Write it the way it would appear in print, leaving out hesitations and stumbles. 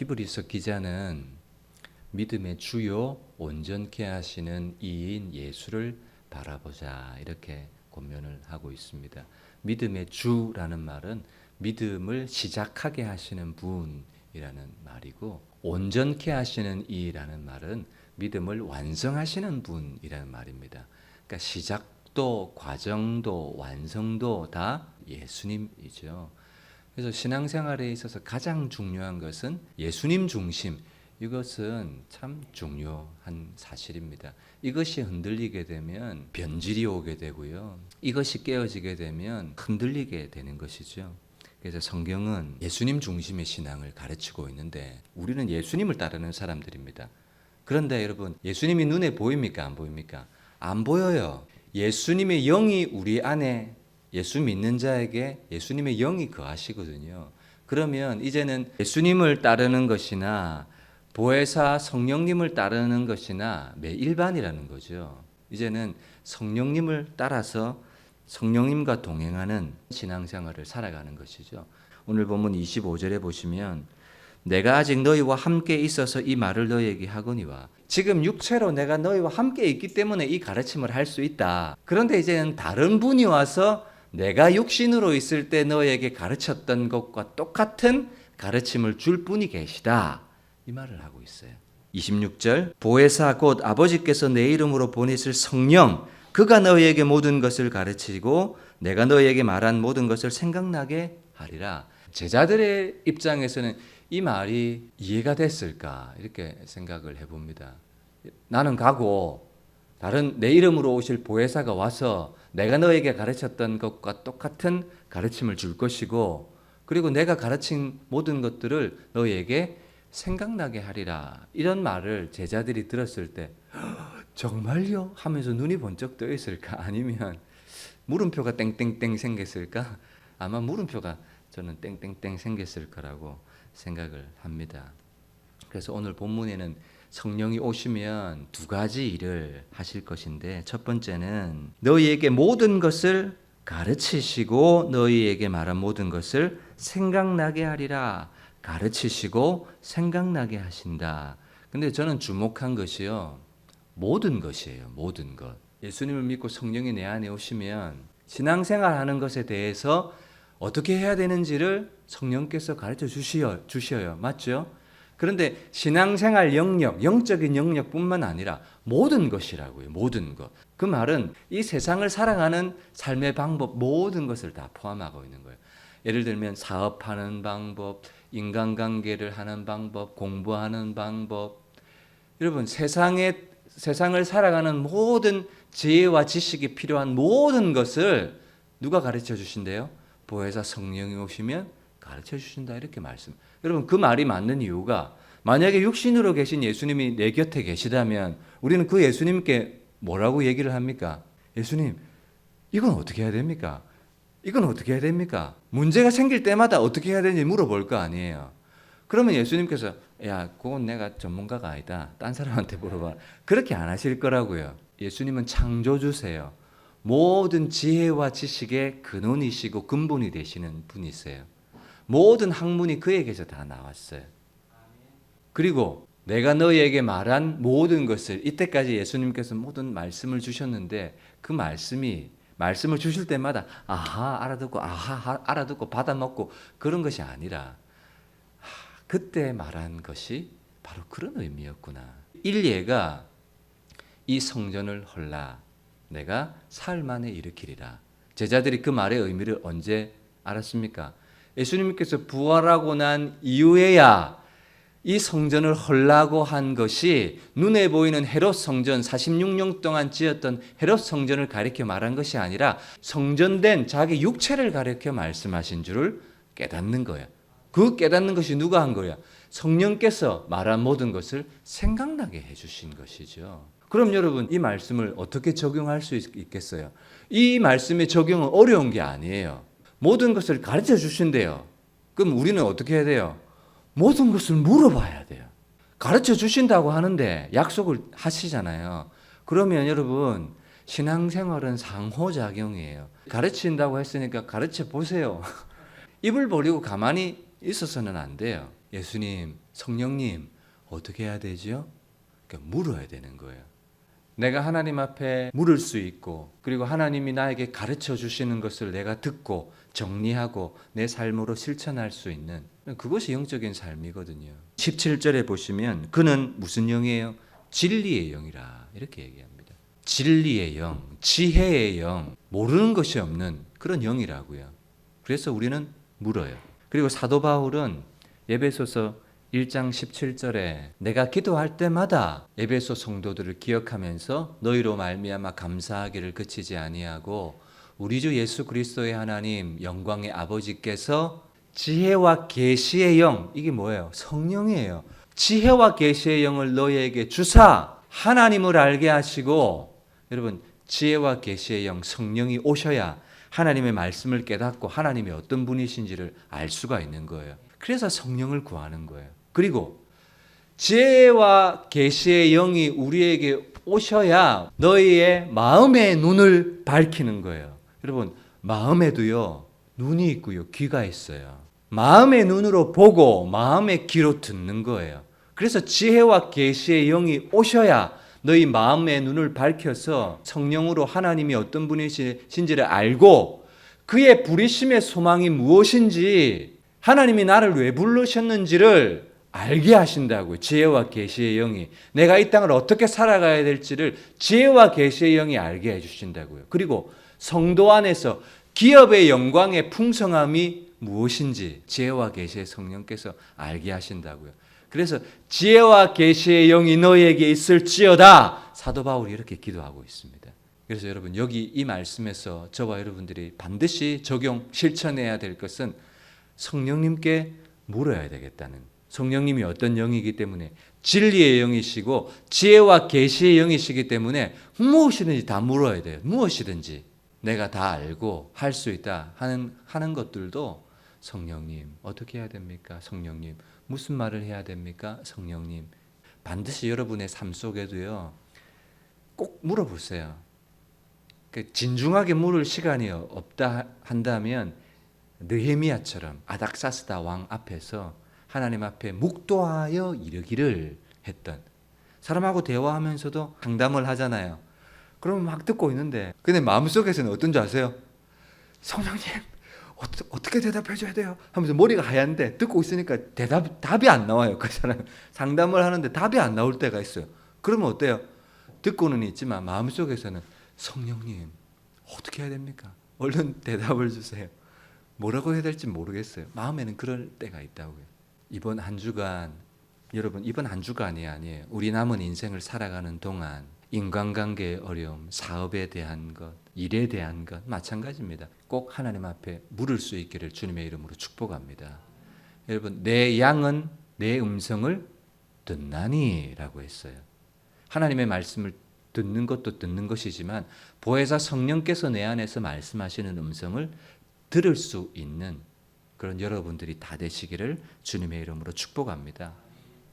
히브리서 기자는 믿음의 주요 온전케 하시는 이인 예수를 바라보자 이렇게 권면을 하고 있습니다. 믿음의 주라는 말은 믿음을 시작하게 하시는 분이라는 말이고, 온전케 하시는 이라는 말은 믿음을 완성하시는 분이라는 말입니다. 그러니까 시작도 과정도 완성도 다 예수님이죠. 그래서 신앙생활에 있어서 가장 중요한 것은 예수님 중심, 이것은 참 중요한 사실입니다. 이것이 흔들리게 되면 변질이 오게 되고요. 이것이 깨어지게 되면 흔들리게 되는 것이죠. 그래서 성경은 예수님 중심의 신앙을 가르치고 있는데 우리는 예수님을 따르는 사람들입니다. 그런데 여러분, 예수님이 눈에 보입니까? 안 보입니까? 안 보여요. 예수님의 영이 우리 안에, 예수 믿는 자에게 예수님의 영이 거하시거든요. 그러면 이제는 예수님을 따르는 것이나 보혜사 성령님을 따르는 것이나 매일반이라는 거죠. 이제는 성령님을 따라서 성령님과 동행하는 신앙생활을 살아가는 것이죠. 오늘 본문 25절에 보시면 내가 아직 너희와 함께 있어서 이 말을 너희에게 하거니와, 지금 육체로 내가 너희와 함께 있기 때문에 이 가르침을 할 수 있다. 그런데 이제는 다른 분이 와서 내가 육신으로 있을 때 너희에게 가르쳤던 것과 똑같은 가르침을 줄 분이 계시다. 이 말을 하고 있어요. 26절 보혜사 곧 아버지께서 내 이름으로 보내실 성령, 그가 너희에게 모든 것을 가르치고 내가 너희에게 말한 모든 것을 생각나게 하리라. 제자들의 입장에서는 이 말이 이해가 됐을까 이렇게 생각을 해봅니다. 나는 가고 다른 내 이름으로 오실 보혜사가 와서 내가 너에게 가르쳤던 것과 똑같은 가르침을 줄 것이고, 그리고 내가 가르친 모든 것들을 너희에게 생각나게 하리라. 이런 말을 제자들이 들었을 때 정말요? 하면서 눈이 번쩍 떠 있을까? 아니면 물음표가 땡땡땡 생겼을까? 아마 물음표가 저는 땡땡땡 생겼을 거라고 생각을 합니다. 그래서 오늘 본문에는 성령이 오시면 두 가지 일을 하실 것인데, 첫 번째는 너희에게 모든 것을 가르치시고 너희에게 말한 모든 것을 생각나게 하리라. 가르치시고 생각나게 하신다. 근데 저는 주목한 것이요, 모든 것이에요. 모든 것. 예수님을 믿고 성령이 내 안에 오시면 신앙생활 하는 것에 대해서 어떻게 해야 되는지를 성령께서 가르쳐 주셔요. 맞죠? 그런데 신앙생활 영역, 영적인 영역뿐만 아니라 모든 것이라고요. 모든 것. 그 말은 이 세상을 살아가는 삶의 방법, 모든 것을 다 포함하고 있는 거예요. 예를 들면 사업하는 방법, 인간관계를 하는 방법, 공부하는 방법. 여러분, 세상을 살아가는 모든 지혜와 지식이 필요한 모든 것을 누가 가르쳐 주신대요? 보혜사 성령이 오시면 가르쳐 주신다, 이렇게 말씀. 여러분, 그 말이 맞는 이유가, 만약에 육신으로 계신 예수님이 내 곁에 계시다면 우리는 그 예수님께 뭐라고 얘기를 합니까? 예수님, 이건 어떻게 해야 됩니까? 이건 어떻게 해야 됩니까? 문제가 생길 때마다 어떻게 해야 되는지 물어볼 거 아니에요. 그러면 예수님께서 야, 그건 내가 전문가가 아니다, 딴 사람한테 물어봐, 그렇게 안 하실 거라고요. 예수님은 창조주세요. 모든 지혜와 지식의 근원이시고 근본이 되시는 분이세요. 모든 학문이 그에게서 다 나왔어요. 그리고 내가 너희에게 말한 모든 것을, 이때까지 예수님께서 모든 말씀을 주셨는데 그 말씀을 주실 때마다 아하 알아듣고 받아먹고 그런 것이 아니라 그때 말한 것이 바로 그런 의미였구나. 일예가 이 성전을 헐라 내가 사흘 만에 일으키리라. 제자들이 그 말의 의미를 언제 알았습니까? 예수님께서 부활하고 난 이후에야 이 성전을 헐라고 한 것이 눈에 보이는 헤롯 성전, 46년 동안 지었던 헤롯 성전을 가리켜 말한 것이 아니라 성전된 자기 육체를 가리켜 말씀하신 줄을 깨닫는 거예요. 그 깨닫는 것이 누가 한 거야? 성령께서 말한 모든 것을 생각나게 해주신 것이죠. 그럼 여러분, 이 말씀을 어떻게 적용할 수 있겠어요? 이 말씀의 적용은 어려운 게 아니에요. 모든 것을 가르쳐 주신대요. 그럼 우리는 어떻게 해야 돼요? 모든 것을 물어봐야 돼요. 가르쳐 주신다고 하는데 약속을 하시잖아요. 그러면 여러분, 신앙생활은 상호작용이에요. 가르친다고 했으니까 가르쳐 보세요. 입을 벌리고 가만히 있어서는 안 돼요. 예수님, 성령님 어떻게 해야 되죠? 그러니까 물어야 되는 거예요. 내가 하나님 앞에 물을 수 있고 그리고 하나님이 나에게 가르쳐 주시는 것을 내가 듣고 정리하고 내 삶으로 실천할 수 있는 그것이 영적인 삶이거든요. 17절에 보시면 그는 무슨 영이에요? 진리의 영이라 이렇게 얘기합니다. 진리의 영, 지혜의 영, 모르는 것이 없는 그런 영이라고요. 그래서 우리는 물어요. 그리고 사도 바울은 에베소서 1장 17절에 내가 기도할 때마다 에베소 성도들을 기억하면서 너희로 말미암아 감사하기를 그치지 아니하고 우리 주 예수 그리스도의 하나님 영광의 아버지께서 지혜와 계시의 영, 이게 뭐예요? 성령이에요. 지혜와 계시의 영을 너희에게 주사 하나님을 알게 하시고, 여러분 지혜와 계시의 영, 성령이 오셔야 하나님의 말씀을 깨닫고 하나님이 어떤 분이신지를 알 수가 있는 거예요. 그래서 성령을 구하는 거예요. 그리고 지혜와 계시의 영이 우리에게 오셔야 너희의 마음의 눈을 밝히는 거예요. 여러분 마음에도요 눈이 있고요 귀가 있어요. 마음의 눈으로 보고 마음의 귀로 듣는 거예요. 그래서 지혜와 계시의 영이 오셔야 너희 마음의 눈을 밝혀서 성령으로 하나님이 어떤 분이신지를 알고 그의 부르심의 소망이 무엇인지 하나님이 나를 왜 부르셨는지를 알게 하신다고요. 지혜와 계시의 영이 내가 이 땅을 어떻게 살아가야 될지를 지혜와 계시의 영이 알게 해주신다고요. 그리고 성도 안에서 기업의 영광의 풍성함이 무엇인지 지혜와 계시의 성령께서 알게 하신다고요. 그래서 지혜와 계시의 영이 너희에게 있을지어다 사도 바울이 이렇게 기도하고 있습니다. 그래서 여러분 여기 이 말씀에서 저와 여러분들이 반드시 적용 실천해야 될 것은 성령님께 물어야 되겠다는, 성령님이 어떤 영이기 때문에 진리의 영이시고 지혜와 계시의 영이시기 때문에 무엇이든지 다 물어야 돼요. 무엇이든지 내가 다 알고 할 수 있다 하는 것들도 성령님 어떻게 해야 됩니까? 성령님 무슨 말을 해야 됩니까? 성령님 반드시 여러분의 삶 속에도요 꼭 물어보세요. 진중하게 물을 시간이 없다 한다면 느헤미야처럼 아닥사스다 왕 앞에서 하나님 앞에 묵도하여 이르기를 했던, 사람하고 대화하면서도 상담을 하잖아요. 그러면 막 듣고 있는데 근데 마음속에서는 어떤 줄 아세요? 성령님 어떻게 대답해 줘야 돼요? 하면서 머리가 하얀데 듣고 있으니까 답이 안 나와요. 그 사람 상담을 하는데 답이 안 나올 때가 있어요. 그러면 어때요? 듣고는 있지만 마음속에서는 성령님 어떻게 해야 됩니까? 얼른 대답을 주세요. 뭐라고 해야 될지 모르겠어요. 마음에는 그럴 때가 있다고요. 이번 한 주간, 여러분 이번 한 주간이 아니에요. 우리 남은 인생을 살아가는 동안 인간관계의 어려움, 사업에 대한 것, 일에 대한 것 마찬가지입니다. 꼭 하나님 앞에 물을 수 있기를 주님의 이름으로 축복합니다. 여러분 내 양은 내 음성을 듣나니라고 했어요. 하나님의 말씀을 듣는 것도 듣는 것이지만 보혜사 성령께서 내 안에서 말씀하시는 음성을 들을 수 있는 그런 여러분들이 다 되시기를 주님의 이름으로 축복합니다.